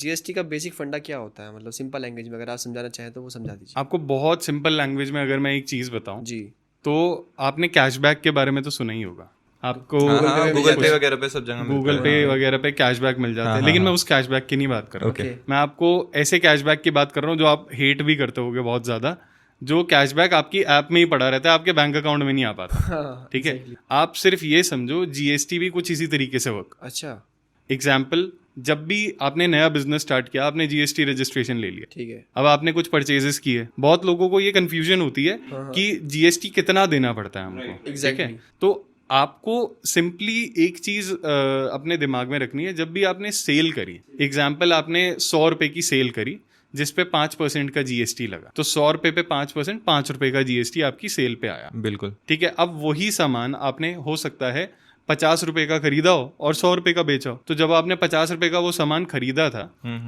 GST का basic फंडा क्या होता है, मतलब सिंपल लैंग्वेज में अगर आप समझाना चाहें तो वो समझा दीजिए। आपको बहुत सिंपल लैंग्वेज में अगर मैं एक चीज़ बताऊं जी। तो आपने कैशबैक के बारे में तो सुना ही होगा। आपको गूगल पे वगैरह पे सब जगह गूगल पे वगैरह पे कैशबैक मिल जाते हैं, लेकिन मैं उस कैशबैक की नहीं बात कर रहा हूँ। मैं आपको ऐसे कैशबैक की बात कर रहा हूँ जो आप हेट भी करते होगे बहुत ज़्यादा, जो कैशबैक आपकी ऐप में ही पड़ा रहता है, आपके बैंक अकाउंट में नहीं आ पाता। ठीक है, आप सिर्फ ये समझो जीएसटी भी कुछ इसी तरीके से वर्क। अच्छा। एग्जाम्पल, जब भी आपने नया बिजनेस स्टार्ट किया, आपने जीएसटी रजिस्ट्रेशन ले लिया, ठीक है। अब आपने कुछ परचेजेस किए, बहुत लोगों को ये कंफ्यूजन होती है कि जीएसटी कितना देना पड़ता है हमको। ठीक है, तो आपको सिंपली एक चीज अपने दिमाग में रखनी है। जब भी आपने सेल करी, एग्जाम्पल आपने 100 रुपए की सेल करी जिसपे 5% का जीएसटी लगा, तो 100 रुपए पे 5%, 5 रुपए का जीएसटी आपकी सेल पे आया। बिल्कुल ठीक है, अब वही सामान आपने हो सकता है 50 रुपए का खरीदा हो और 100 रुपए का बेचा हो, तो जब आपने 50 रुपए का वो सामान खरीदा था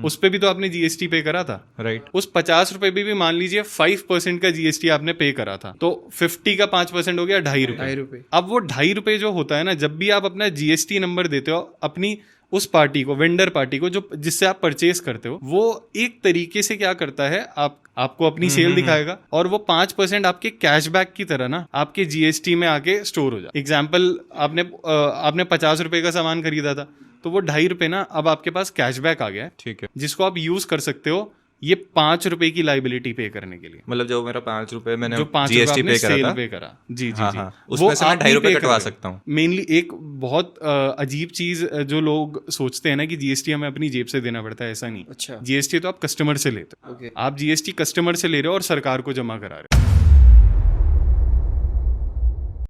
उस पे भी तो आपने जीएसटी पे करा था। राइट। उस 50 रुपए पे भी मान लीजिए 5% का जीएसटी आपने पे करा था, तो 50 का 5% हो गया 2.5 रुपए। अब वो 2.5 रुपए जो होता है ना, जब भी आप अपना जीएसटी नंबर देते हो अपनी उस पार्टी को, वेंडर पार्टी को, जो जिससे आप परचेस करते हो, वो एक तरीके से क्या करता है, आपको अपनी सेल दिखाएगा और वो 5% आपके कैशबैक की तरह ना आपके जीएसटी में आके स्टोर हो जाए। एग्जाम्पल, आपने 50 रुपए का सामान खरीदा था, तो वो 2.5 रुपए ना अब आपके पास कैशबैक आ गया है। ठीक है, जिसको आप यूज कर सकते हो ये 5 रुपए की लाइबिलिटी पे करने के लिए। मतलब जो मेरा 5 रुपए मैंने जो 5 जीएसटी पे करा था, पे करा, जी जी जी, उसमें से मैं 2.5 रुपए कटवा सकता हूँ। मेनली एक बहुत अजीब चीज जो लोग सोचते हैं ना कि जीएसटी हमें अपनी जेब से देना पड़ता है, ऐसा नहीं। अच्छा। जीएसटी तो आप कस्टमर से लेते हो। आप जीएसटी कस्टमर से ले रहे हो और सरकार को जमा करा रहे हो।